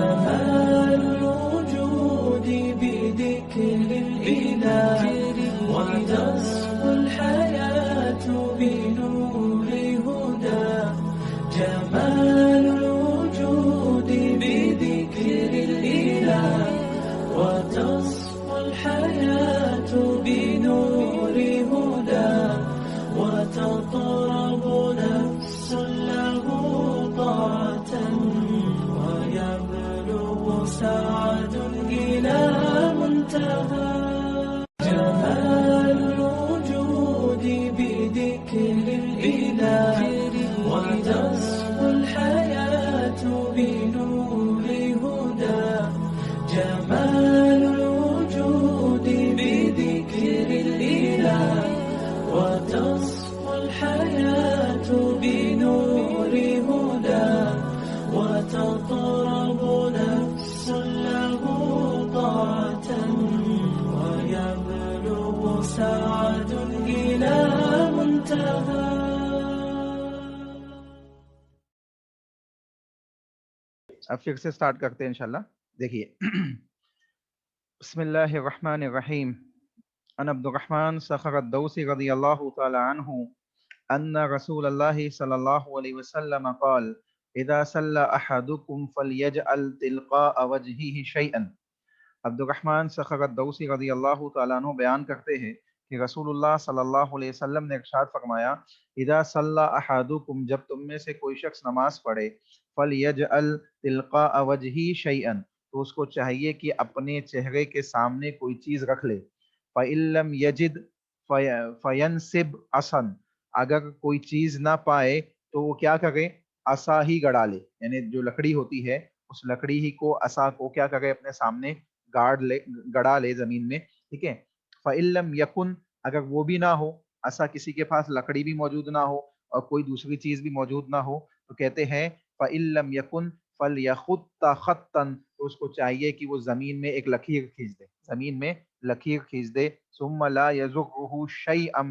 جمال الوجود بذكر الإله وتصفو الحياة بنور هدى. جمال الوجود بذكر الإله وتصفو الحياة بنور هدى. وتطرب نفس له طاعة ويبلغ سعد إلى منتهى. جمال الوجود بذكر الإله وتصفو الحياة بنور هدى. جمال الوجود بذكر الإله وتصفو الحياة بنور هدى. وتطرب نفس له طاعة ويبلغ سعد إلى منتهى. اب پھر سے سٹارٹ کرتے ہیں انشاءاللہ. دیکھیے بسم اللہ الرحمن الرحیم. عن عبد الرحمن صخر الدوسی رضی اللہ تعالی عنہ ان رسول اللہ صلی اللہ علیہ وسلم قال اذا صلى احدكم فليجعل تلقاء وجهه شيئا. عبد الرحمن صخر الدوسی رضی اللہ تعالی عنہ بیان کرتے ہیں کہ رسول اللہ صلی اللہ علیہ وسلم نے ارشاد فرمایا اذا صلى احدكم جب تم میں سے کوئی شخص نماز پڑھے فليجعل تلقاء وجهه شيئا تو اس کو چاہیے کہ اپنے چہرے کے سامنے کوئی چیز رکھ لے. فَإِن لَّمْ يَجِدْ فَيَنْصِبْ عَصًا اگر کوئی چیز نہ پائے تو وہ کیا کرے عصا ہی گڑا لے, یعنی جو لکڑی ہوتی ہے اس لکڑی ہی کو عصا کو کیا کرے اپنے سامنے گڑا لے زمین میں. ٹھیک ہے. فَإِن لَّمْ يَكُنْ اگر وہ بھی نہ ہو, عصا کسی کے پاس لکڑی بھی موجود نہ ہو اور کوئی دوسری چیز بھی موجود نہ ہو تو کہتے ہیں فَإِن لَّمْ يَكُنْ فَلْيَخُطَّ خَطًّا تو اس کو چاہیے کہ وہ زمین میں ایک لکیر کھینچ دے, زمین میں لکیر کھینچ دے. ثم لا يضره شيئا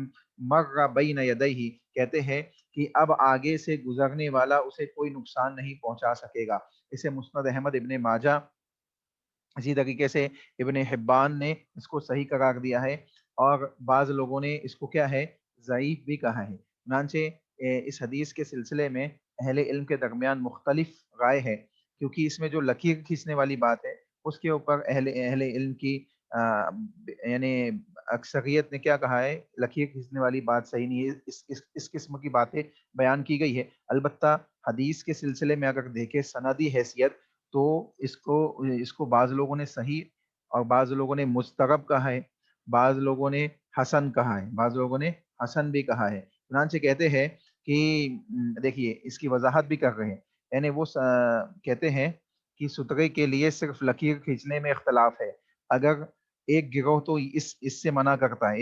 مر بين يديه کہتے ہیں کہ اب آگے سے گزرنے والا اسے کوئی نقصان نہیں پہنچا سکے گا. اسے مسند احمد ابن ماجہ اسی طریقے سے ابن حبان نے اس کو صحیح قرار دیا ہے اور بعض لوگوں نے اس کو کیا ہے ضعیف بھی کہا ہے. چنانچہ اس حدیث کے سلسلے میں اہل علم کے درمیان مختلف رائے ہے کیونکہ اس میں جو لکیر کھینچنے والی بات ہے اس کے اوپر اہل علم کی یعنی اکثریت نے کیا کہا ہے لکیر کھینچنے والی بات صحیح نہیں ہے, اس قسم کی باتیں بیان کی گئی ہے. البتہ حدیث کے سلسلے میں اگر دیکھیں سندی حیثیت تو اس کو بعض لوگوں نے صحیح اور بعض لوگوں نے مسترب کہا ہے, بعض لوگوں نے حسن کہا ہے, بعض لوگوں نے حسن بھی کہا ہے. چنانچہ کہتے ہیں کہ دیکھیے اس کی وضاحت بھی کر رہے ہیں, یعنی وہ کہتے ہیں کہ سترے کے لیے صرف لکیر کھینچنے میں اختلاف ہے. اگر ایک گروہ تو اس سے منع کرتا ہے,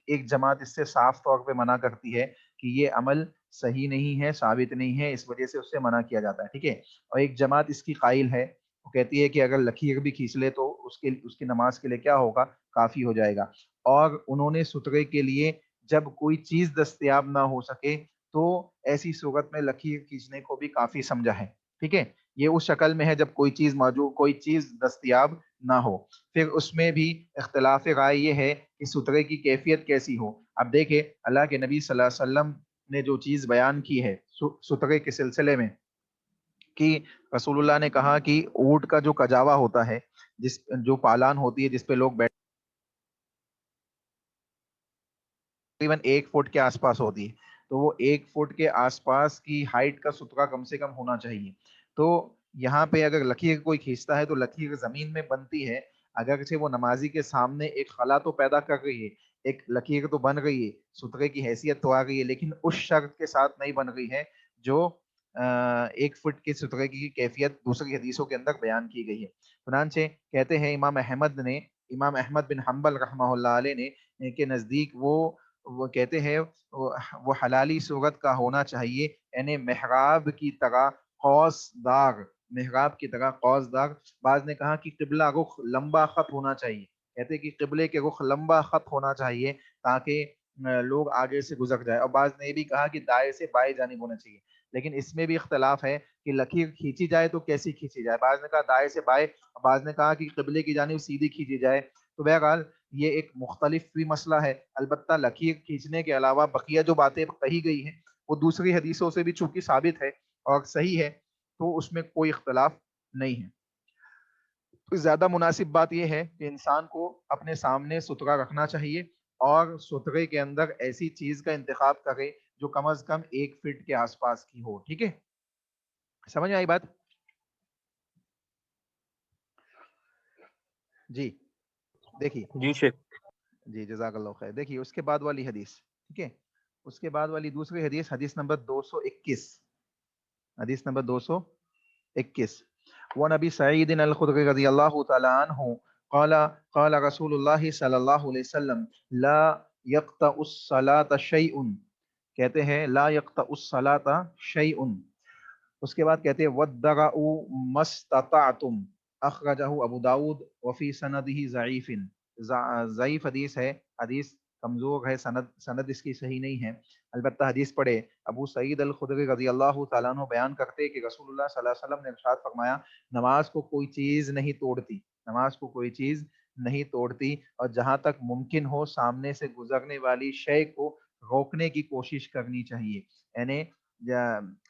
ایک جماعت اس سے صاف طور پہ منع کرتی ہے کہ یہ عمل صحیح نہیں ہے, ثابت نہیں ہے, اس وجہ سے اس سے منع کیا جاتا ہے. ٹھیک ہے. اور ایک جماعت اس کی قائل ہے, وہ کہتی ہے کہ اگر لکیر بھی کھینچ لے تو اس کی نماز کے لیے کیا ہوگا کافی ہو جائے گا. اور انہوں نے سترے کے لیے جب کوئی چیز دستیاب نہ ہو سکے تو ایسی صورت میں لکیر کھینچنے کو بھی کافی سمجھا ہے. ٹھیک ہے. یہ اس شکل میں ہے جب کوئی چیز موجود کوئی چیز دستیاب نہ ہو. پھر اس میں بھی اختلاف رائے یہ ہے کہ سترے کی کیفیت کیسی ہو. اب دیکھیں اللہ کے نبی صلی اللہ علیہ وسلم نے جو چیز بیان کی ہے سترے کے سلسلے میں کہ رسول اللہ نے کہا کہ اونٹ کا جو کجاوا ہوتا ہے جو پالان ہوتی ہے جس پہ لوگ بیٹھ تقریباً 1 فٹ کے آس پاس ہوتی ہے تو وہ 1 فٹ کے آس پاس کی ہائٹ کا سترہ کم سے کم ہونا چاہیے. تو یہاں پہ اگر لکیر کوئی کھینچتا ہے تو لکیر زمین میں بنتی ہے, اگرچہ وہ نمازی کے سامنے ایک خلا تو پیدا کر رہی ہے, ایک لکیر تو بن رہی ہے, سترے کی حیثیت تو آ گئی ہے, لیکن اس شرط کے ساتھ نہیں بن رہی ہے جو 1 فٹ کے سترے کی کیفیت دوسری حدیثوں کے اندر بیان کی گئی ہے. چنانچہ کہتے ہیں امام احمد بن حنبل رحمہ اللہ علیہ نے کے نزدیک وہ کہتے ہیں وہ حلالی صورت کا ہونا چاہیے, یعنی محراب کی طرح قوس دار. بعض نے کہا کہ قبلہ رخ لمبا خط ہونا چاہیے, کہتے کہ قبلے کے رخ لمبا خط ہونا چاہیے تاکہ لوگ آگے سے گزر جائے. اور بعض نے بھی کہا کہ دائیں سے بائیں جانب ہونا چاہیے لیکن اس میں بھی اختلاف ہے کہ لکیر کھینچی جائے تو کیسی کھینچی جائے. بعض نے کہا دائیں سے بائیں، بعض نے کہا کہ قبلے کی جانب سیدھی کھینچی جائے. تو بہرحال یہ ایک مختلف بھی مسئلہ ہے. البتہ لکیر کھینچنے کے علاوہ بقیہ جو باتیں کہی گئی ہیں وہ دوسری حدیثوں سے بھی چونکہ ثابت ہے اور صحیح ہے، تو اس میں کوئی اختلاف نہیں ہے. زیادہ مناسب بات یہ ہے کہ انسان کو اپنے سامنے سترا رکھنا چاہیے اور سترے کے اندر ایسی چیز کا انتخاب کرے جو کم از کم 1 فٹ کے آس پاس کی ہو. ٹھیک ہے، سمجھ میں آئی بات؟ جی دیکھیے. جی شیخ. جی جزاک اللہ خیر. دیکھیے اس کے بعد والی حدیث، ٹھیک ہے، اس کے بعد والی دوسری حدیث، حدیث نمبر 221. حدیث نمبر 221. وعن ابی سعید الخدری رضی اللہ تعالی عنہ قال قال رسول اللہ صلی اللہ علیہ وسلم لا یقطع الصلاۃ شیء، کہتے ہیں لا یقطع الصلاۃ شیء. اس کے بعد کہتے ہیں وَدَّرَعُوا مَسْتَطَعْتُمْ، اخرجہ ابو داود وفی سندہ ضعیف. ضعیف حدیث ہے، حدیث کمزور ہے، سند اس کی صحیح نہیں ہے. البتہ حدیث پڑھے. ابو سعید الخدری رضی اللہ تعالیٰ عنہ بیان کرتے کہ رسول اللہ صلی اللہ علیہ وسلم نے ارشاد فرمایا نماز کو کوئی چیز نہیں توڑتی، نماز کو کوئی چیز نہیں توڑتی، اور جہاں تک ممکن ہو سامنے سے گزرنے والی شے کو روکنے کی کوشش کرنی چاہیے. یعنی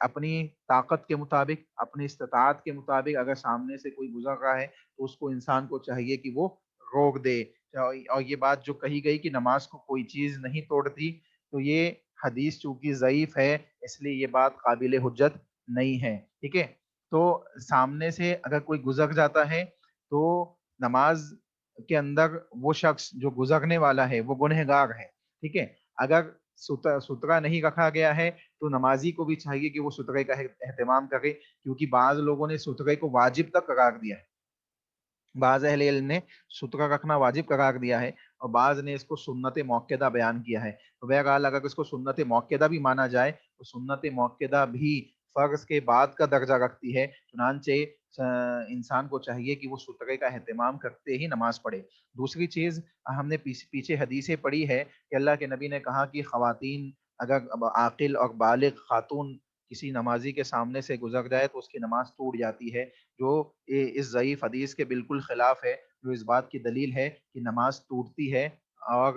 اپنی طاقت کے مطابق، اپنی استطاعت کے مطابق اگر سامنے سے کوئی گزر رہا ہے تو اس کو انسان کو چاہیے کہ وہ روک دے. اور یہ بات جو کہی گئی کہ نماز کو کوئی چیز نہیں توڑتی، تو یہ حدیث چونکہ ضعیف ہے اس لیے یہ بات قابل حجت نہیں ہے. ٹھیک ہے، تو سامنے سے اگر کوئی گزر جاتا ہے تو نماز کے اندر وہ شخص جو گزرنے والا ہے وہ گنہگار ہے. ٹھیک ہے، اگر سترا نہیں رکھا گیا ہے تو نمازی کو بھی چاہیے کہ وہ سترے کا اہتمام کرے، کیونکہ بعض لوگوں نے سترے کو واجب تک قرار دیا ہے. بعض اہل علم نے سترہ رکھنا واجب قرار دیا ہے اور بعض نے اس کو سنت موقدہ بیان کیا ہے. تو بہرحال اگر اس کو سنت موقدہ بھی مانا جائے تو سنت موقدہ بھی فرض کے بعد کا درجہ رکھتی ہے. چنانچہ انسان کو چاہیے کہ وہ سترے کا اہتمام کرتے ہی نماز پڑھے. دوسری چیز ہم نے پیچھے حدیثیں پڑھی ہے کہ اللہ کے نبی نے کہا کہ خواتین اگر عاقل اور بالغ خاتون کسی نمازی کے سامنے سے گزر جائے تو اس کی نماز ٹوٹ جاتی ہے، جو اس ضعیف حدیث کے بالکل خلاف ہے، جو اس بات کی دلیل ہے کہ نماز ٹوٹتی ہے. اور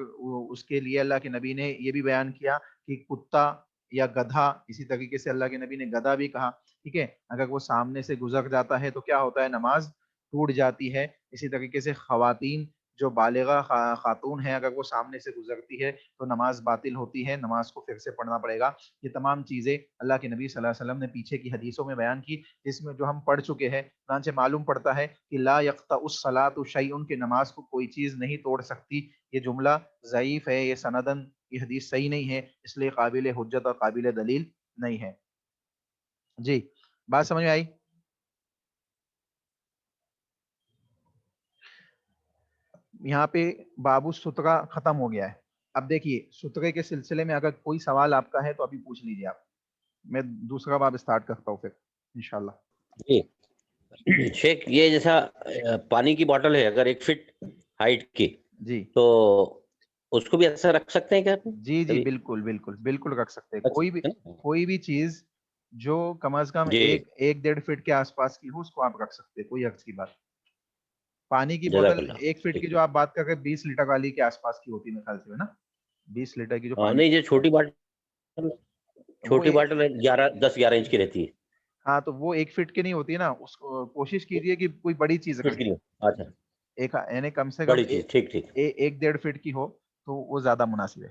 اس کے لیے اللہ کے نبی نے یہ بھی بیان کیا کہ کتا یا گدھا، اسی طریقے سے اللہ کے نبی نے گدھا بھی کہا. ٹھیک ہے، اگر وہ سامنے سے گزر جاتا ہے تو کیا ہوتا ہے، نماز ٹوٹ جاتی ہے. اسی طریقے سے خواتین جو بالغہ خاتون ہیں اگر وہ سامنے سے گزرتی ہے تو نماز باطل ہوتی ہے، نماز کو پھر سے پڑھنا پڑے گا. یہ تمام چیزیں اللہ کے نبی صلی اللہ علیہ وسلم نے پیچھے کی حدیثوں میں بیان کی، جس میں جو ہم پڑھ چکے ہیں. چنانچہ معلوم پڑتا ہے کہ لا یقطع الصلاۃ شیء، کہ نماز کو کوئی چیز نہیں توڑ سکتی. یہ جملہ ضعیف ہے، یہ سندن یہ حدیث صحیح نہیں ہے، اس لیے قابل حجت اور قابل دلیل نہیں ہے. جی بات سمجھ میں آئی؟ یہاں پہ بابو سترہ ختم ہو گیا ہے. اب دیکھیے سترے کے سلسلے میں اگر کوئی سوال آپ کا ہے تو ابھی پوچھ لیجیے آپ، میں دوسرا باب اسٹارٹ کرتا ہوں پھر انشاءاللہ. جی شیخ، یہ جیسا پانی کی بوتل ہے اگر 1 فٹ ہائٹ کی، جی تو اس کو بھی ایسا رکھ سکتے ہیں کیا؟ جی بالکل بالکل بالکل رکھ سکتے ہیں. کوئی بھی چیز جو کم از کم جی 1-1.5 فٹ کے آس پاس کی ہو اس کو آپ رکھ سکتے ہیں، کوئی عرض کی بات. پانی کی جزاک بوتل اللہ. 1 فٹ کی جو آپ بات کر رہے ہیں 20 لیٹر والی کے آس پاس کی ہوتی ہے میرے خیال سے، ہے نا؟ 20 لیٹر کی جو پانی، نہیں، یہ چھوٹی باٹل، وہ 10-11 انچ کی رہتی ہے. ہاں تو وہ 1 فٹ کی نہیں ہوتی ہے نا. اس کو کوشش کیجئے کہ کوئی بڑی چیز فٹ رکھیں، کے لیے اچھا، ایک یعنی کم سے کم بڑی چیز. ٹھیک 1-1.5 فٹ کی ہو تو وہ زیادہ مناسب ہے.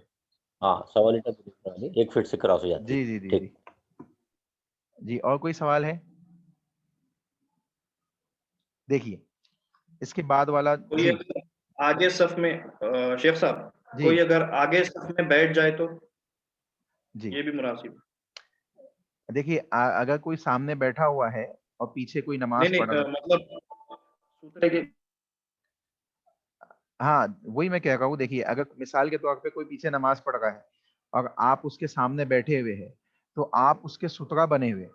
ہاں 1.25 لیٹر 1 فٹ سے کراس ہو جاتی جی ہے. جی جی ٹھیک. جی جی. اور کوئی سوال ہے؟ دیکھیے اس کے بعد والا. کوئی اگر آگے صف میں شیخ صاحب، جی کوئی اگر آگے صف میں بیٹھ جائے تو جی یہ بھی مناسب؟ دیکھیے اگر کوئی سامنے بیٹھا ہوا ہے اور پیچھے کوئی نماز پڑھ رہا، مطلب سترے کے، ہاں وہی میں کہہ رہا ہوں. دیکھیے اگر مثال کے طور پہ کوئی پیچھے نماز پڑھ رہا ہے اور آپ اس کے سامنے بیٹھے ہوئے ہیں تو آپ اس کے سترہ بنے ہوئے،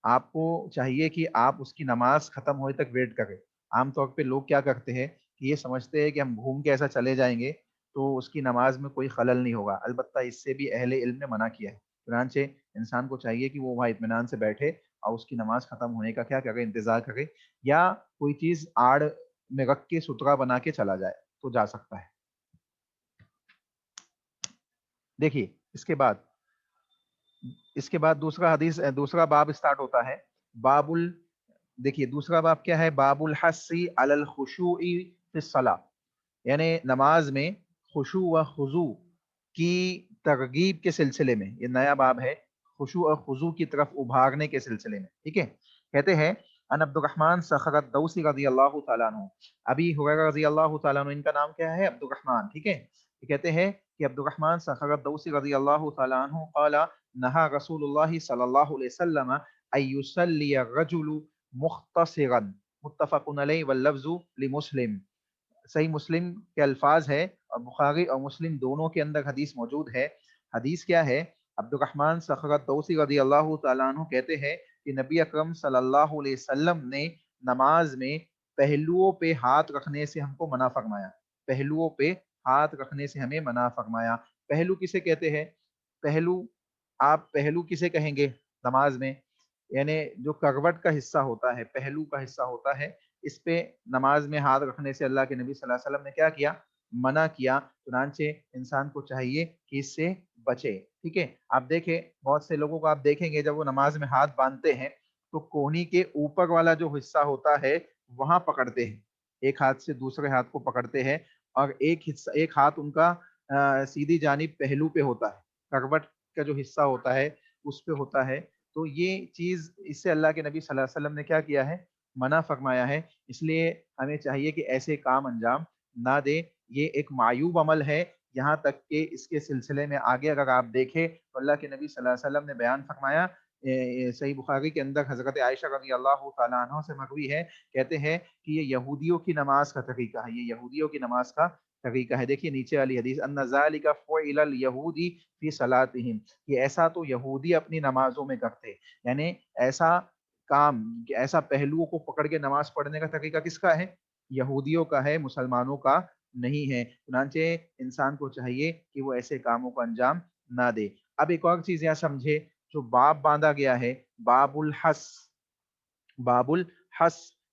آپ کو چاہیے کہ آپ اس کی نماز ختم ہونے تک ویٹ کریں. عام طور پہ لوگ کیا کرتے ہیں کہ یہ سمجھتے ہیں کہ ہم گھوم کے ایسا چلے جائیں گے تو اس کی نماز میں کوئی خلل نہیں ہوگا. البتہ اس سے بھی اہل علم نے منع کیا ہے. چنانچہ انسان کو چاہیے کہ وہ وہاں اطمینان سے بیٹھے اور اس کی نماز ختم ہونے کا کیا کرے، انتظار کرے، یا کوئی چیز آڑ میں رکھ کے سترا بنا کے چلا جائے تو جا سکتا ہے۔ دیکھیے اس کے بعد دوسرا باب اسٹارٹ ہوتا ہے، دیکھیے دوسرا باب کیا ہے، باب الحث علی الخشوع فی الصلاۃ، یعنی نماز میں خشوع و خضوع کی ترغیب کے سلسلے میں یہ نیا باب ہے، خشوع و خضوع کی طرف ابھارنے کے سلسلے میں، ٹھیک ہے۔ کہتے ہیں ان عبد الرحمن صخر الدوسی رضی اللہ تعالیٰ عنہ، ابی ہریرہ رضی اللہ تعالیٰ عنہ، ان کا نام کیا ہے، عبد الرحمن، ٹھیک ہے۔ یہ کہتے ہیں کہ عبد الرحمن صخر الدوسی رضی اللہ تعالیٰ عنہ قال نہا رسول اللہ صلی اللہ علیہ وسلم ان یصلی الرجل مختصرا، متفق علیہ واللفظ لمسلم، صحیح مسلم کے الفاظ ہے اور بخاری اور مسلم دونوں کے اندر حدیث موجود ہے۔ حدیث کیا ہے، عبد الرحمن صخر الدوسی رضی اللہ تعالیٰ عنہ کہتے ہیں کہ نبی اکرم صلی اللہ علیہ وسلم نے نماز میں پہلوؤں پہ ہاتھ رکھنے سے ہم کو منع فرمایا، پہلوؤں پہ ہاتھ رکھنے سے ہمیں منع فرمایا۔ پہلو کسے کہتے ہیں، پہلو کسے کہیں گے نماز میں، یعنی جو کروٹ کا حصہ ہوتا ہے، پہلو کا حصہ ہوتا ہے، اس پہ نماز میں ہاتھ رکھنے سے اللہ کے نبی صلی اللہ علیہ وسلم نے کیا کیا، منع کیا۔ چنانچہ انسان کو چاہیے کہ اس سے بچے، ٹھیک ہے۔ آپ دیکھیں بہت سے لوگوں کو آپ دیکھیں گے جب وہ نماز میں ہاتھ باندھتے ہیں تو کونی کے اوپر والا جو حصہ ہوتا ہے وہاں پکڑتے ہیں، ایک ہاتھ سے دوسرے ہاتھ کو پکڑتے ہیں، اور ایک ہاتھ ان کا سیدھی جانب پہلو پہ ہوتا ہے، کروٹ کا جو حصہ ہوتا ہے اس پہ ہوتا ہے۔ تو یہ چیز اس سے اللہ کے نبی صلی اللہ علیہ وسلم نے کیا کیا ہے، منع فرمایا ہے۔ اس لیے ہمیں چاہیے کہ ایسے کام انجام نہ دے، یہ ایک معیوب عمل ہے، یہاں تک کہ اس کے سلسلے میں آگے اگر آپ دیکھیں تو اللہ کے نبی صلی اللہ علیہ وسلم نے بیان فرمایا، صحیح بخاری کے اندر حضرت عائشہ رضی اللہ تعالیٰ عنہ سے مروی ہے، کہتے ہیں کہ یہ یہودیوں کی نماز کا طریقہ ہے، یہ یہودیوں کی نماز کا طریقہ ہے۔ دیکھیے نیچے والی حدیث، ان ذالک فعل الیہودی فی صلاتہم، یہ ایسا تو یہودی اپنی نمازوں میں کرتے، یعنی ایسا کام، ایسا پہلوؤں کو پکڑ کے نماز پڑھنے کا طریقہ کس کا ہے، یہودیوں کا ہے، مسلمانوں کا نہیں ہے۔ چنانچہ انسان کو چاہیے کہ وہ ایسے کاموں کو انجام نہ دے۔ اب ایک اور چیز یہاں سمجھے، جو باب باندھا گیا ہے، باب الحث،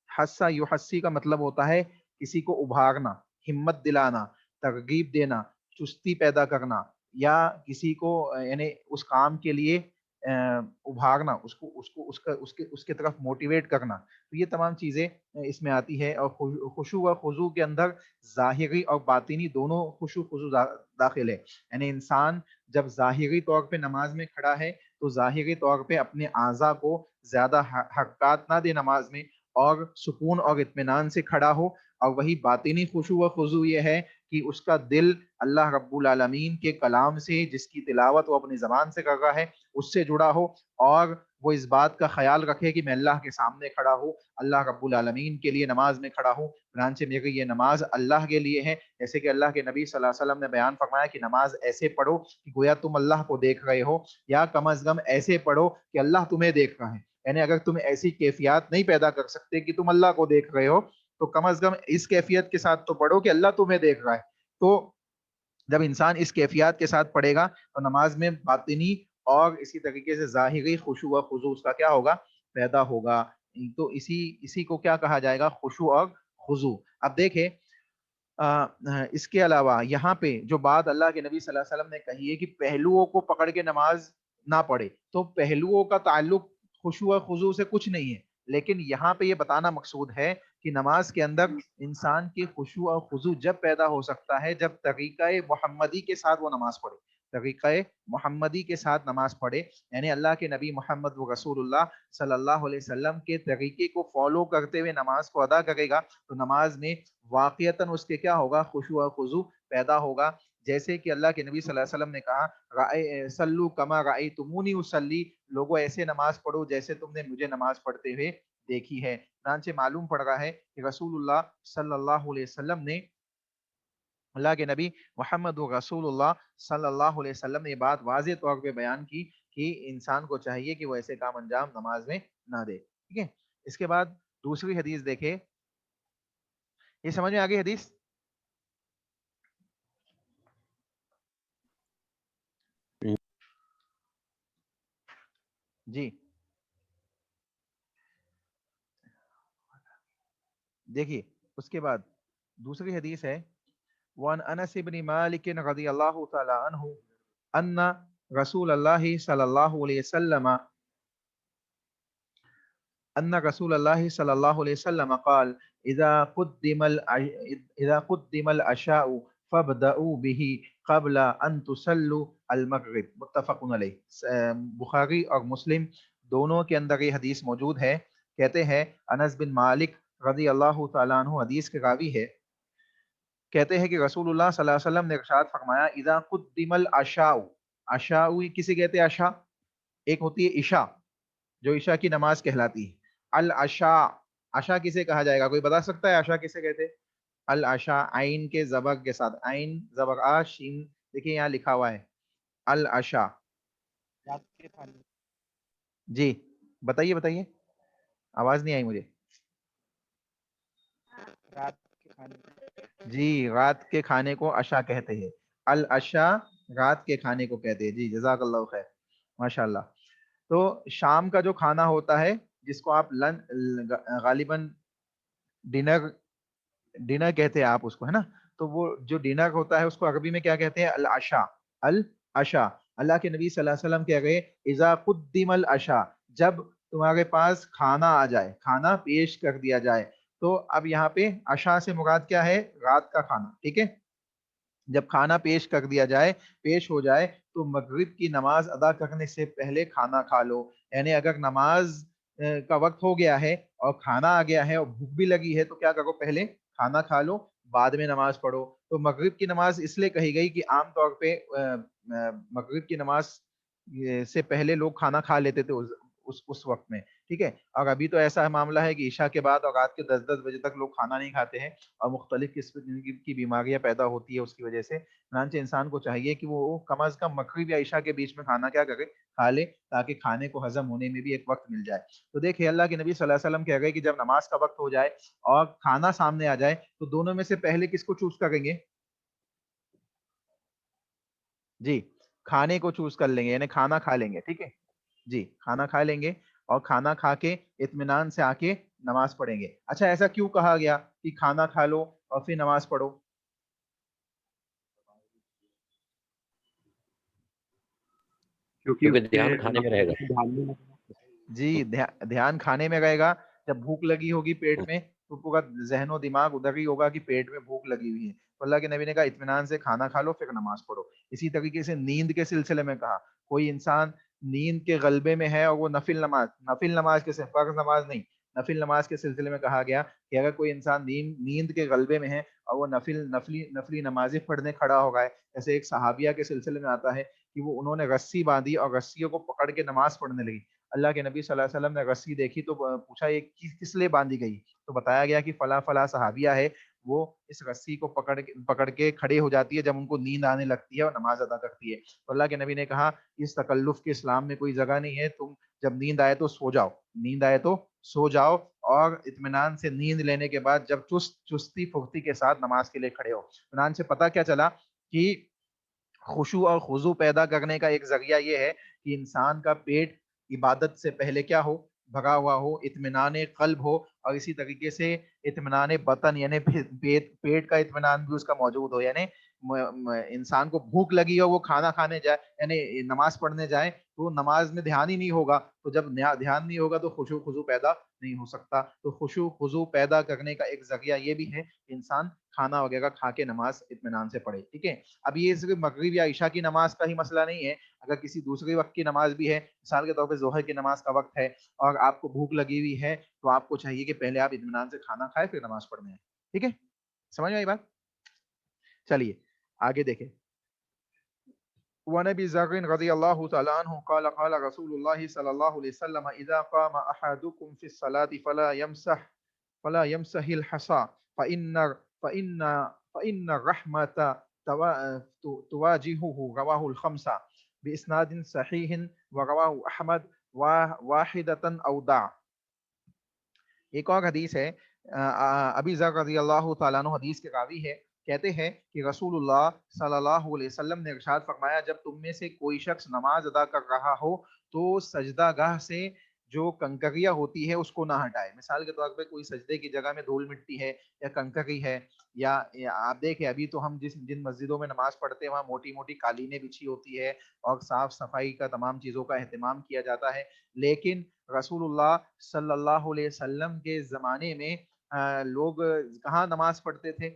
حسا یحسی کا مطلب ہوتا ہے کسی کو ابھارنا، ہمت دلانا، ترغیب دینا، چستی پیدا کرنا، یا کسی کو یعنی اس کام کے لیے ابھارنا، اس کے طرف موٹیویٹ کرنا، تو یہ تمام چیزیں اس میں آتی ہے۔ اور خشوع و خضوع کے اندر ظاہری اور باطنی دونوں خشوع خضوع داخل ہے، یعنی انسان جب ظاہری طور پہ نماز میں کھڑا ہے تو ظاہری طور پہ اپنے اعضاء کو زیادہ حرکات نہ دے نماز میں، اور سکون اور اطمینان سے کھڑا ہو۔ اور وہی باطنی خشوع و خضوع یہ ہے کہ اس کا دل اللہ رب العالمین کے کلام سے، جس کی تلاوت وہ اپنی زبان سے کر رہا ہے، اس سے جڑا ہو، اور وہ اس بات کا خیال رکھے کہ میں اللہ کے سامنے کھڑا ہوں، اللہ رب العالمین کے لیے نماز میں کھڑا ہوں، چنانچہ میری یہ نماز اللہ کے لیے ہے۔ جیسے کہ اللہ کے نبی صلی اللہ علیہ وسلم نے بیان فرمایا کہ نماز ایسے پڑھو کہ گویا تم اللہ کو دیکھ رہے ہو، یا کم از کم ایسے پڑھو کہ اللہ تمہیں دیکھ رہا ہے، یعنی اگر تم ایسی کیفیات نہیں پیدا کر سکتے کہ تم اللہ کو دیکھ رہے ہو تو کم از کم اس کیفیت کے ساتھ تو پڑھو کہ اللہ تمہیں دیکھ رہا ہے۔ تو جب انسان اس کیفیات کے ساتھ پڑھے گا تو نماز میں باطنی اور اسی طریقے سے ظاہری خشوع و خضوع اس کا کیا ہوگا، پیدا ہوگا۔ تو اسی کو کیا کہا جائے گا، خشوع اور خضوع۔ اب دیکھیں اس کے علاوہ یہاں پہ جو بات اللہ کے نبی صلی اللہ علیہ وسلم نے کہی ہے کہ پہلوؤں کو پکڑ کے نماز نہ پڑھے، تو پہلوؤں کا تعلق خشوع و خضوع سے کچھ نہیں ہے، لیکن یہاں پہ یہ بتانا مقصود ہے کہ نماز کے اندر انسان کے خشوع و خضوع جب پیدا ہو سکتا ہے جب طریقہ محمدی کے ساتھ وہ نماز پڑھے، طریقہ محمدی کے ساتھ نماز پڑھے، یعنی اللہ کے نبی محمد و رسول اللہ صلی اللہ علیہ وسلم کے طریقے کو فالو کرتے ہوئے نماز کو ادا کرے گا تو نماز میں واقعتاً اس کے کیا ہوگا، خشوع و خضوع پیدا ہوگا۔ جیسے کہ اللہ کے نبی صلی اللہ علیہ وسلم نے کہا صلو کما رأیتمونی اصلی، لوگوں ایسے نماز پڑھو جیسے تم نے مجھے نماز پڑھتے ہوئے دیکھی ہے۔ چنانچہ معلوم پڑ رہا ہے کہ رسول اللہ صلی اللہ علیہ وسلم نے، اللہ کے نبی محمد رسول اللہ صلی اللہ علیہ وسلم نے یہ بات واضح طور پہ بیان کی کہ انسان کو چاہیے کہ وہ ایسے کام انجام نماز میں نہ دے، ٹھیک ہے۔ اس کے بعد دوسری حدیث دیکھیں، یہ سمجھ میں آ گئی حدیث؟ جی دیکھیے اس کے بعد دوسری حدیث ہے وان انس بن مالک رضی اللہ تعالی عنہ ان رسول اللہ صلی اللہ علیہ وسلم ان رسول اللہ صلی اللہ علیہ وسلم قال اذا قدم العشاء فابدؤوا به قبل ان تصلوا المغرب متفق علیہ۔ بخاری اور مسلم دونوں کے اندر یہ حدیث موجود ہے۔ کہتے ہیں انس بن مالک رضی اللہ تعالیٰ عنہ حدیث کے راوی ہے، کہتے ہیں کہ رسول اللہ صلی اللہ علیہ وسلم نے ارشاد فرمایا اذا قدم العشاء، عشاء کسی کہتے ہیں عشاء، ایک ہوتی ہے عشاء جو عشاء کی نماز کہلاتی ہے۔ العشاء، عشاء کسے کہا جائے گا؟ کوئی بتا سکتا ہے عشاء کسے کہتے ہیں؟ العشاء عین کے زبر کے ساتھ، عین زبر آ شین، دیکھیں یہاں لکھا ہوا ہے العشاء۔ جی بتائیے بتائیے، آواز نہیں آئی مجھے۔ جی رات کے کھانے کو عشاء کہتے ہیں، العشاء رات کے کھانے کو کہتے ہیں۔ جی جزاک اللہ خیر، ماشاء اللہ۔ تو شام کا جو کھانا ہوتا ہے جس کو آپ غالباً ڈنر کہتے ہیں آپ اس کو، ہے نا؟ تو وہ جو ڈنر ہوتا ہے اس کو عربی میں کیا کہتے ہیں؟ العشاء، العشاء۔ اللہ کے نبی صلی اللہ علیہ وسلم کہہ گئے اذا قدم العشاء، جب تمہارے پاس کھانا آ جائے، کھانا پیش کر دیا جائے۔ تو اب یہاں پہ عشاء سے مراد کیا ہے؟ رات کا کھانا، ٹھیک ہے؟ جب کھانا پیش کر دیا جائے، پیش ہو جائے، تو مغرب کی نماز ادا کرنے سے پہلے کھانا کھا لو۔ یعنی اگر نماز کا وقت ہو گیا ہے اور کھانا آ گیا ہے اور بھوک بھی لگی ہے تو کیا کرو؟ پہلے کھانا کھا لو، بعد میں نماز پڑھو۔ تو مغرب کی نماز اس لیے کہی گئی کہ عام طور پہ مغرب کی نماز سے پہلے لوگ کھانا کھا لیتے تھے اس وقت میں، ٹھیک ہے؟ اور ابھی تو ایسا معاملہ ہے کہ عشاء کے بعد اور رات کے 10 بجے تک لوگ کھانا نہیں کھاتے ہیں اور مختلف قسم کی بیماریاں پیدا ہوتی ہے اس کی وجہ سے۔ چنانچہ انسان کو چاہیے کہ وہ کم از کم مغرب یا عشاء کے بیچ میں کھانا کیا کرے؟ کھا لے، تاکہ کھانے کو ہضم ہونے میں بھی ایک وقت مل جائے۔ تو دیکھیں اللہ کے نبی صلی اللہ علیہ وسلم کہہ گئے کہ جب نماز کا وقت ہو جائے اور کھانا سامنے آ جائے تو دونوں میں سے پہلے کس کو چوز کریں گے؟ جی کھانے کو چوز کر لیں گے، یعنی کھانا کھا لیں گے، ٹھیک ہے؟ جی کھانا کھا لیں گے اور کھانا کھا کے اطمینان سے آ کے نماز پڑھیں گے۔ اچھا ایسا کیوں کہا گیا کہ کھانا کھا لو اور پھر نماز پڑھو؟ کیونکہ دھیان کھانے میں رہے گا۔ جی دھیان کھانے میں رہے گا۔ جب بھوک لگی ہوگی پیٹ میں تو پورا ذہن و دماغ ادھر ہی ہوگا کہ پیٹ میں بھوک لگی ہوئی ہے۔ تو اللہ کے نبی نے کہا اطمینان سے کھانا کھا لو پھر نماز پڑھو۔ اسی طریقے سے نیند کے سلسلے میں کہا کوئی انسان نیند کے غلبے میں ہے اور وہ نفل نماز کے فرض نماز نہیں، نفل نماز کے سلسلے میں کہا گیا کہ اگر کوئی انسان نیند کے غلبے میں ہے اور وہ نفلی نمازیں پڑھنے کھڑا ہو گئے، جیسے ایک صحابیہ کے سلسلے میں آتا ہے کہ وہ انہوں نے رسی باندھی اور رسیوں کو پکڑ کے نماز پڑھنے لگی۔ اللہ کے نبی صلی اللہ علیہ وسلم نے رسی دیکھی تو پوچھا یہ کس لیے باندھی گئی؟ تو بتایا گیا کہ فلاں فلاں صحابیہ ہے، وہ اس رسی کو پکڑ کے کھڑے ہو جاتی ہے جب ان کو نیند آنے لگتی ہے اور نماز ادا کرتی ہے۔ تو اللہ کے نبی نے کہا اس تکلف کے اسلام میں کوئی جگہ نہیں ہے، تم جب نیند آئے تو سو جاؤ، نیند آئے تو سو جاؤ اور اطمینان سے نیند لینے کے بعد جب چستی پھرتی کے ساتھ نماز کے لیے کھڑے ہو۔ چنانچہ پتہ کیا چلا کہ خشوع اور خضوع پیدا کرنے کا ایک ذریعہ یہ ہے کہ انسان کا پیٹ عبادت سے پہلے کیا ہو؟ بھرا ہوا ہو، اطمینان قلب ہو، اور اسی طریقے سے اطمینان بطن یعنی پیٹ کا اطمینان بھی اس کا موجود ہو۔ یعنی انسان کو بھوک لگی ہو، وہ کھانا کھانے جائے یعنی نماز پڑھنے جائے تو نماز میں دھیان ہی نہیں ہوگا، تو جب دھیان نہیں ہوگا تو خشوع خضوع پیدا نہیں ہو سکتا۔ تو خشوع خضوع پیدا کرنے کا ایک ذریعہ یہ بھی ہے کہ انسان کھانا وغیرہ کھا کے نماز اطمینان سے پڑھے، ٹھیک ہے؟ اب یہ صرف مغرب یا عشاء کی نماز کا ہی مسئلہ نہیں ہے، اگر کسی دوسرے وقت کی نماز بھی ہے، مثال کے طور پہ ظہر کی نماز کا وقت ہے اور آپ کو بھوک لگی ہوئی ہے تو آپ کو چاہیے کہ پہلے آپ اطمینان سے کھانا کھائے پھر نماز پڑھنے ہیں، ٹھیک ہے؟ سمجھ میں آئی بات؟ چلیے آگے دیکھیں۔ وعن ابي ذر رضي الله تعالى عنه قال قال رسول الله صلى الله عليه وسلم اذا قام احدكم في الصلاه فلا يمسح الحصى فان الرحمه تواجهه رواه الخمسه باسناد صحيح ورواه احمد واحدة او دع۔ ایک اور حدیث ہے، ابی ذر رضی اللہ تعالیٰ عنہ حدیث کے راوی ہے، کہتے ہیں کہ رسول اللہ صلی اللہ علیہ وسلم نے ارشاد فرمایا جب تم میں سے کوئی شخص نماز ادا کر رہا ہو تو سجدہ گاہ سے جو کنکریاں ہوتی ہے اس کو نہ ہٹائے. مثال کے طور پہ کوئی سجدے کی جگہ میں دھول مٹی ہے یا کنکری ہے، یا آپ دیکھیں ابھی تو ہم جن مسجدوں میں نماز پڑھتے ہیں وہاں موٹی موٹی قالینیں بچھی ہوتی ہے اور صاف صفائی کا تمام چیزوں کا اہتمام کیا جاتا ہے، لیکن رسول اللہ صلی اللہ علیہ وسلم کے زمانے میں لوگ کہاں نماز پڑھتے تھے؟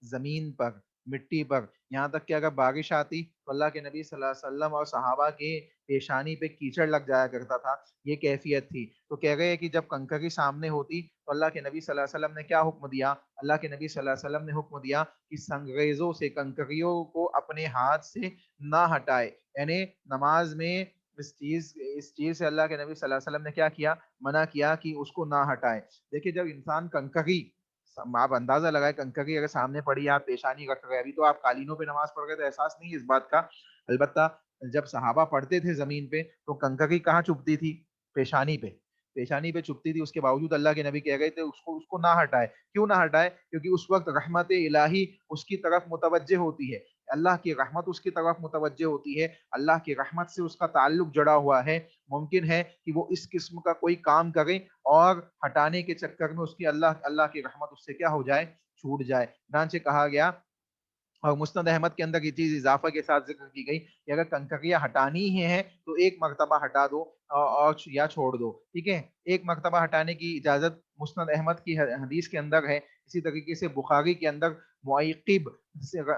زمین پر، مٹی پر. یہاں تک کہ اگر بارش آتی تو اللہ کے نبی صلی اللہ علیہ وسلم اور صحابہ کے پیشانی پہ کیچڑ لگ جایا کرتا تھا. یہ کیفیت تھی. تو کہہ گئے کہ جب کنکری سامنے ہوتی تو اللہ کے نبی صلی اللہ علیہ وسلم نے کیا حکم دیا؟ اللہ کے نبی صلی اللہ علیہ وسلم نے حکم دیا کہ سنگریزوں سے، کنکریوں کو اپنے ہاتھ سے نہ ہٹائے. یعنی نماز میں اس چیز سے اللہ کے نبی صلی اللہ علیہ وسلم نے کیا کیا؟ منع کیا کہ اس کو نہ ہٹائے. دیکھیے جب انسان کنکری، آپ اندازہ لگائے کنکری اگر سامنے پڑی آپ پیشانی رکھ رہے، ابھی تو آپ قالینوں پہ نماز پڑھ رہے تو احساس نہیں ہے اس بات کا، البتہ جب صحابہ پڑھتے تھے زمین پہ تو کنکری کہاں چبھتی تھی؟ پیشانی پہ. پیشانی پہ چبھتی تھی. اس کے باوجود اللہ کے نبی کہہ گئے تھے اس کو نہ ہٹائے. کیوں نہ ہٹائے؟ کیونکہ اس وقت رحمت الہی اس کی طرف متوجہ ہوتی ہے، اللہ کی رحمت اس کی طرف متوجہ ہوتی ہے، اللہ کی رحمت سے اس کا تعلق جڑا ہوا ہے. ممکن ہے کہ وہ اس قسم کا کوئی کام کرے اور ہٹانے کے چکر میں اس کی اللہ کی رحمت اس سے کیا ہو جائے؟ چھوٹ جائے. چنانچہ کہا گیا، اور مسند احمد کے اندر یہ چیز اضافہ کے ساتھ ذکر کی گئی کہ اگر کنکریاں ہٹانی ہی ہیں تو ایک مرتبہ ہٹا دو اور یا چھوڑ دو. ٹھیک ہے، ایک مرتبہ ہٹانے کی اجازت مسند احمد کی حدیث کے اندر ہے. اسی طریقے سے بخاری کے اندر معیقب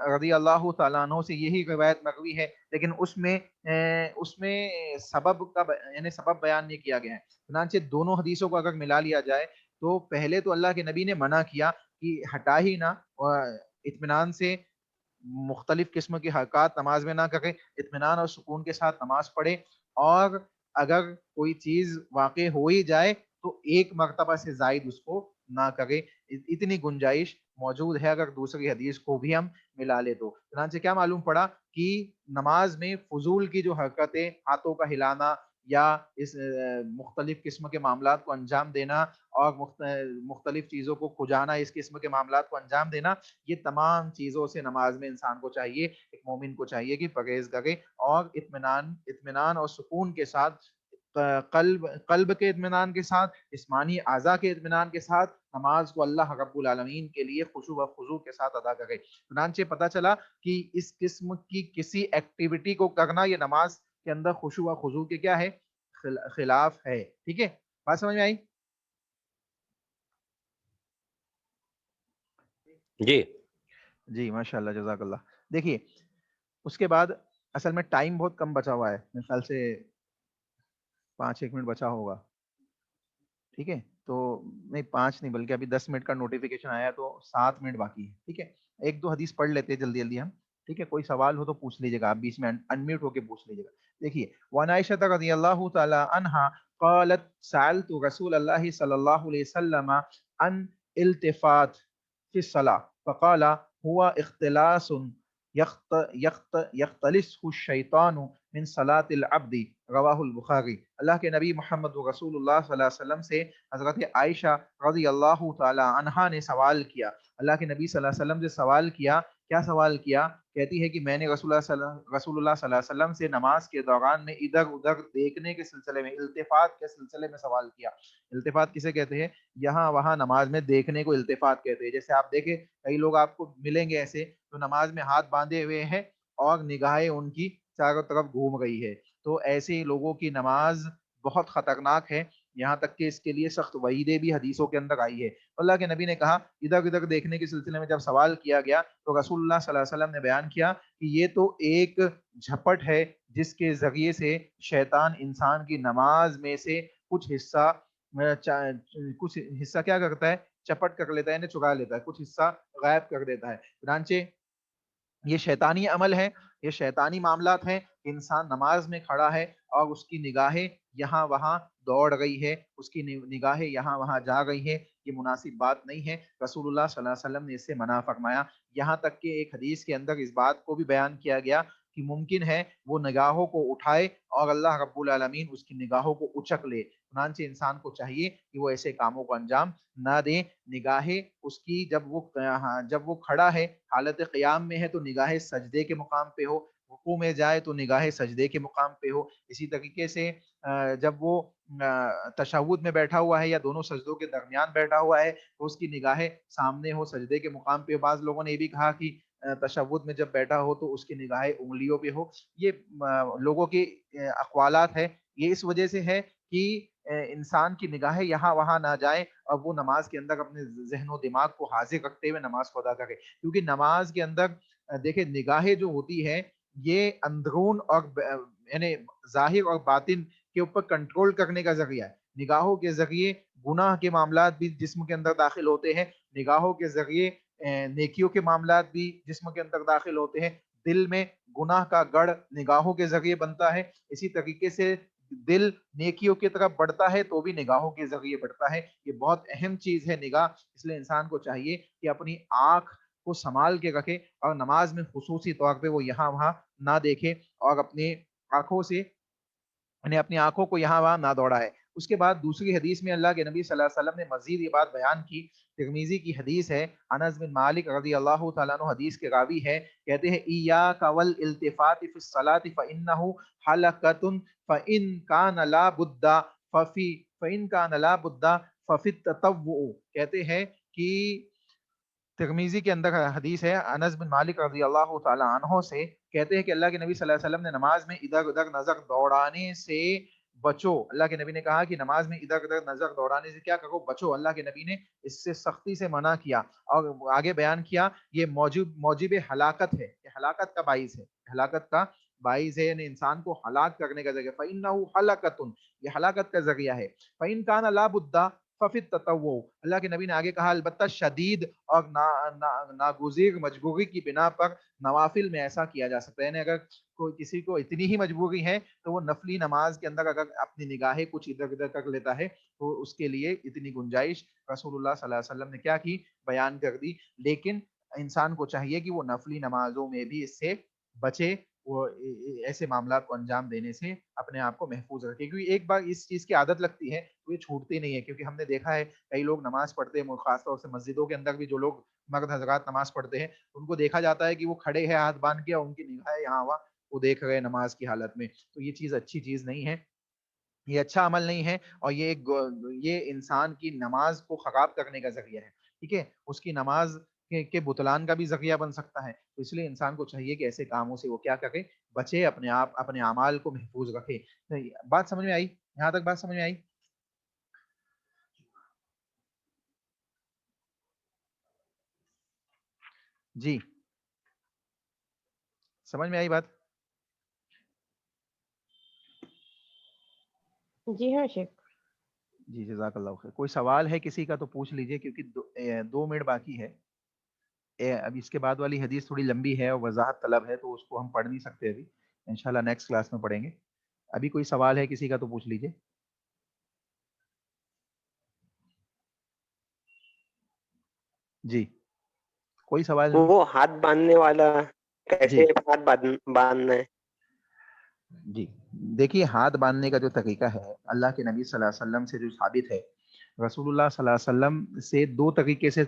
رضی اللہ تعالیٰ عنہ سے یہی روایت مروی ہے، لیکن اس میں سبب کا یعنی سبب بیان نہیں کیا گیا ہے. چنانچہ دونوں حدیثوں کو اگر ملا لیا جائے تو پہلے تو اللہ کے نبی نے منع کیا کہ ہٹا ہی نہ، اطمینان سے مختلف قسم کی حرکات نماز میں نہ کرے، اطمینان اور سکون کے ساتھ نماز پڑھے، اور اگر کوئی چیز واقع ہو ہی جائے تو ایک مرتبہ سے زائد اس کو نہ کرے. اتنی گنجائش موجود ہے اگر دوسری حدیث کو بھی ہم ملا لے تو. چنانچہ کیا معلوم پڑا کہ نماز میں فضول کی جو حرکتیں، ہاتھوں کا ہلانا یا اس مختلف قسم کے معاملات کو انجام دینا اور مختلف چیزوں کو کھجانا، اس قسم کے معاملات کو انجام دینا، یہ تمام چیزوں سے نماز میں انسان کو چاہیے، ایک مومن کو چاہیے کہ پرہیز کرے اور اطمینان اور سکون کے ساتھ، قلب کے اطمینان کے ساتھ، جسمانی اعضاء کے اطمینان کے ساتھ نماز کو اللہ رب العالمین کے لیے خشوع و خضوع کے ساتھ ادا کرے. چنانچہ پتہ چلا کہ اس قسم کی کسی ایکٹیویٹی کو کرنا یہ نماز کے اندر خشوع و خضوع کے کیا ہے؟ خلاف ہے. ٹھیک ہے، بات سمجھ میں آئی؟ جی جی ماشاء اللہ، جزاک اللہ. دیکھیے اس کے بعد اصل میں ٹائم بہت کم بچا ہوا ہے، میرے خیال سے 5-1 منٹ بچا ہوگا. ٹھیک ہے، تو نہیں 5 نہیں بلکہ ابھی 10 منٹ کا نوٹیفیکیشن آیا تو 7 منٹ باقی ہے. ٹھیک ہے، 1-2 حدیث پڑھ لیتے ہیں جلدی جلدی ہم. ٹھیک ہے، کوئی سوال ہو تو پوچھ لیجیے گا، آپ بیچ میں انمیوٹ ہو کے پوچھ لیجیے گا. دیکھیے وعن عائشہ رضی اللہ تعالی عنہا قالت سألت رسول اللہ صلی اللہ علیہ وسلم عن التفات فی الصلاۃ فقال هو اختلاس یختلسه الشیطان من صلاۃ العبد، رواہ البخاری. اللہ کے نبی محمد رسول اللہ صلی اللہ علیہ وسلم سے حضرت عائشہ رضی اللہ تعالی عنہا نے سوال کیا. اللہ کے نبی صلی اللہ علیہ وسلم سے سوال کیا. کیا سوال کیا؟ کہتی ہے کہ میں نے رسول اللہ صلی اللہ علیہ وسلم سے نماز کے دوران میں ادھر ادھر دیکھنے کے سلسلے میں، التفات کے سلسلے میں سوال کیا. التفات کسے کہتے ہیں؟ یہاں وہاں نماز میں دیکھنے کو التفات کہتے ہیں. جیسے آپ دیکھیں کئی لوگ آپ کو ملیں گے ایسے تو نماز میں ہاتھ باندھے ہوئے ہیں اور نگاہیں ان کی چاروں طرف گھوم رہی ہے، تو ایسے لوگوں کی نماز بہت خطرناک ہے. یہاں تک کہ اس کے لیے سخت وعیدیں بھی حدیثوں کے اندر آئی ہے. اللہ کے نبی نے کہا، ادھر ادھر دیکھنے کے سلسلے میں جب سوال کیا گیا تو رسول اللہ صلی اللہ علیہ وسلم نے بیان کیا کہ یہ تو ایک جھپٹ ہے جس کے ذریعے سے شیطان انسان کی نماز میں سے کچھ حصہ کیا کرتا ہے؟ چپٹ کر لیتا ہے، یعنی چرا لیتا ہے، کچھ حصہ غائب کر دیتا ہے. چنانچہ یہ شیطانی عمل ہے، یہ شیطانی معاملات ہیں. انسان نماز میں کھڑا ہے اور اس کی نگاہیں یہاں وہاں دوڑ رہی ہے، اس کی نگاہیں یہاں وہاں جا رہی ہے، یہ مناسب بات نہیں ہے. رسول اللہ صلی اللہ علیہ وسلم نے اس سے منع فرمایا. یہاں تک کہ ایک حدیث کے اندر اس بات کو بھی بیان کیا گیا کہ ممکن ہے وہ نگاہوں کو اٹھائے اور اللہ رب العالمین اس کی نگاہوں کو اچک لے. چنانچہ انسان کو چاہیے کہ وہ ایسے کاموں کو انجام نہ دے. نگاہیں اس کی جب وہ کھڑا ہے، حالت قیام میں ہے، تو نگاہیں سجدے کے مقام پہ ہو. رکوع میں جائے تو نگاہ سجدے کے مقام پہ ہو. اسی طریقے سے جب وہ تشہد میں بیٹھا ہوا ہے یا دونوں سجدوں کے درمیان بیٹھا ہوا ہے تو اس کی نگاہیں سامنے ہو, سجدے کے مقام پہ. بعض لوگوں نے یہ بھی کہا کہ تشہد میں جب بیٹھا ہو تو اس کی نگاہیں انگلیوں پہ ہو. یہ لوگوں کے اقوالات ہے. یہ اس وجہ سے ہے کہ انسان کی نگاہیں یہاں وہاں نہ جائیں اور وہ نماز کے اندر اپنے ذہن و دماغ کو حاضر رکھتے ہوئے نماز کو ادا کرے. کیونکہ نماز کے اندر دیکھیں نگاہیں جو ہوتی ہے یہ اندرون اور یعنی ظاہر اور باطن کے اوپر کنٹرول کرنے کا ذریعہ ہے. نگاہوں کے ذریعے گناہ کے معاملات بھی جسم کے اندر داخل ہوتے ہیں. نگاہوں کے ذریعے نیکیوں کے معاملات بھی جسم کے اندر داخل ہوتے ہیں. دل میں گناہ کا گڑھ نگاہوں کے ذریعے بنتا ہے. اسی طریقے سے دل نیکیوں کی طرف بڑھتا ہے تو بھی نگاہوں کے ذریعے بڑھتا ہے. یہ بہت اہم چیز ہے نگاہ. اس لیے انسان کو چاہیے کہ اپنی آنکھ کو سنبھال کے رکھے اور نماز میں خصوصی طور پہ وہ یہاں وہاں نہ دیکھے اور اپنی آنکھوں سے اپنی آنکھوں کو یہاں وہاں نہ دوڑائے. اس کے بعد دوسری حدیث میں اللہ کے نبی صلی اللہ علیہ وسلم نے مزید یہ بات بیان کی. ترمذی کی حدیث ہے, انس بن مالک رضی اللہ تعالیٰ عنہ حدیث کے راوی ہے, کہتے ہیں ایاک والالتفات فی الصلاۃ فانہ حلقۃ فان کان لا بد ففی التطوع. کہتے ہیں کہ ترمذی کے اندر حدیث ہے انس بن مالک رضی اللہ تعالی عنہ سے, کہتے ہیں کہ اللہ کے نبی صلی اللہ علیہ وسلم نے نماز میں ادھر ادھر نظر دوڑانے سے بچو. اللہ کے نبی نے کہا کہ نماز میں ادھر ادھر نظر دوڑانے سے کیا کرو, بچو. اللہ کے نبی نے اس سے سختی سے منع کیا اور آگے بیان کیا یہ موجب ہلاکت ہے, یہ ہلاکت کا باعث ہے, ہلاکت کا باعث ہے, یعنی انسان کو ہلاک کرنے کا ذریعہ. فَإِنَّهُ حَلَقَةٌ, یہ ہلاکت کا ذریعہ ہے. فَإِن كَانَ لَا بُدَّ ففی التطوع. اللہ کے نبی نے آگے کہا البتہ شدید اور ناگزیر مجبوری کی بنا پر نوافل میں ایسا کیا جا سکتا ہے. یعنی اگر کوئی کسی کو اتنی ہی مجبوری ہے تو وہ نفلی نماز کے اندر اگر اپنی نگاہیں کچھ ادھر ادھر کر لیتا ہے تو اس کے لیے اتنی گنجائش رسول اللہ صلی اللہ علیہ وسلم نے کیا کی, بیان کر دی. لیکن انسان کو چاہیے کہ وہ نفلی نمازوں میں بھی اس سے بچے, وہ ایسے معاملات کو انجام دینے سے اپنے آپ کو محفوظ رکھے. کیونکہ ایک بار اس چیز کی عادت لگتی ہے تو یہ چھوٹتی نہیں ہے. کیونکہ ہم نے دیکھا ہے کئی لوگ نماز پڑھتے ہیں, خاص طور سے مسجدوں کے اندر بھی جو لوگ مرد حضرات نماز پڑھتے ہیں ان کو دیکھا جاتا ہے کہ وہ کھڑے ہیں ہاتھ باندھ کے اور ان کی نگاہیں یہاں وہاں وہ دیکھ رہے ہیں نماز کی حالت میں. تو یہ چیز اچھی چیز نہیں ہے, یہ اچھا عمل نہیں ہے, اور یہ انسان کی نماز کو خراب کرنے کا ذریعہ ہے. ٹھیک ہے, اس کی نماز کے بطلان کا بھی ذریعہ بن سکتا ہے. تو اس لیے انسان کو چاہیے کہ ایسے کاموں سے وہ کیا کرے, بچے, اپنے اعمال کو محفوظ رکھے. بات سمجھ میں آئی؟ یہاں تک بات سمجھ میں آئی؟ جی سمجھ میں آئی بات؟ جی ہاں شیخ. جی جزاک اللہ خیر. کوئی سوال ہے کسی کا تو پوچھ لیجئے, کیونکہ 2 منٹ باقی ہے. اب اس کے بعد والی حدیث تھوڑی لمبی ہے اور وضاحت طلب ہے تو اس کو ہم پڑھ نہیں سکتے ابھی, انشاءاللہ نیکسٹ کلاس میں پڑھیں گے. ابھی کوئی سوال ہے کسی کا تو پوچھ لیجئے. جی کوئی سوال نہیں؟ وہ ہاتھ باندھنے والا کیسے جی ہاتھ باندھنا ہے؟ جی دیکھیے, ہاتھ باندھنے کا جو طریقہ ہے اللہ کے نبی صلی اللہ علیہ وسلم سے جو ثابت ہے, رسول اللہ صلی اللہ علیہ وسلم سے 2 طریقے سے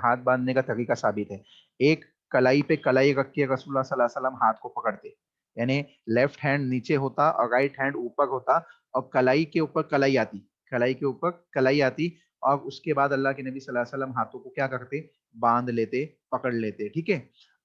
ہاتھ باندھنے کا طریقہ ثابت ہے. ایک, کلائی پہ کلائی رکھ کے رسول اللہ صلی اللہ علیہ وسلم ہاتھ کو پکڑتے, یعنی لیفٹ ہینڈ نیچے ہوتا اور رائٹ ہینڈ اوپر ہوتا اور کلائی کے اوپر کلائی آتی, کلائی کے اوپر کلائی آتی, اور اس کے بعد اللہ کے نبی صلی اللہ علیہ وسلم ہاتھوں کو کیا کرتے, باندھ لیتے, پکڑ لیتے. ٹھیک ہے.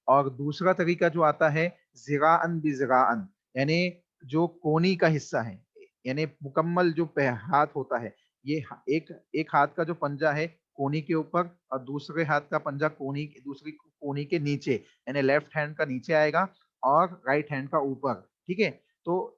اور دوسرا طریقہ جو آتا ہے ذراعن بذراعن, یعنی جو کونی کا حصہ ہے, یعنی مکمل جو ہاتھ ہوتا ہے, یہ ایک ہاتھ کا جو پنجہ ہے کونی کے اوپر اور دوسرے ہاتھ کا پنجہ دوسری کونی کے نیچے, یعنی لیفٹ ہینڈ کا نیچے آئے گا اور رائٹ ہینڈ کا اوپر. ٹھیک ہے. تو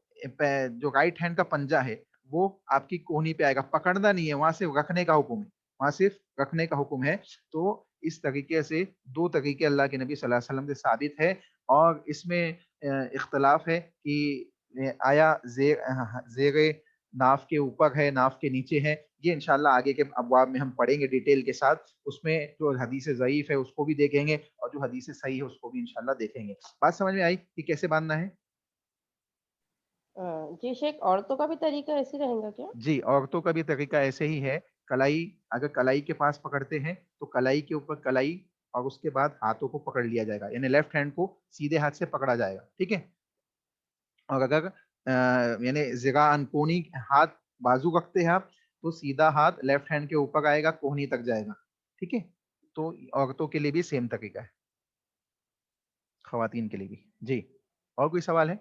جو رائٹ ہینڈ کا پنجہ ہے وہ آپ کی کونی پہ آئے گا, پکڑنا نہیں ہے, وہاں صرف رکھنے کا حکم ہے, وہاں صرف رکھنے کا حکم ہے. تو اس طریقے سے 2 طریقے اللہ کے نبی صلی اللہ علیہ وسلم سے ثابت ہے, اور اس میں اختلاف ہے کہ آیا زیر ناف کے اوپر ہے, ناف کے نیچے ہے. یہ انشاءاللہ آگے کے ابواب میں ہم پڑھیں گے ڈیٹیل کے ساتھ. اس میں جو حدیث ضعیف ہے اس کو بھی دیکھیں گے اور جو حدیث صحیح ہے اس کو بھی انشاءاللہ دیکھیں گے. بات سمجھ میں آئی کہ کیسے باندھنا ہے؟ جی شیخ, عورتوں کا بھی طریقہ ایسے رہے گا کیا؟ جی عورتوں کا بھی طریقہ ایسے ہی ہے. کلائی, اگر کلائی کے پاس پکڑتے ہیں تو کلائی کے اوپر کلائی اور اس کے بعد ہاتھوں کو پکڑ لیا جائے گا، یعنی لیفٹ ہینڈ کو سیدھے ہاتھ سے پکڑا جائے گا، ٹھیک ہے. اور اگر یعنی ذراعاً کونی ہاتھ بازو رکھتے ہیں آپ تو سیدھا ہاتھ لیفٹ ہینڈ کے اوپر آئے گا، کوہنی تک جائے گا، ٹھیک ہے. تو عورتوں کے لیے بھی سیم طریقہ ہے، خواتین کے لیے بھی. جی اور کوئی سوال ہے؟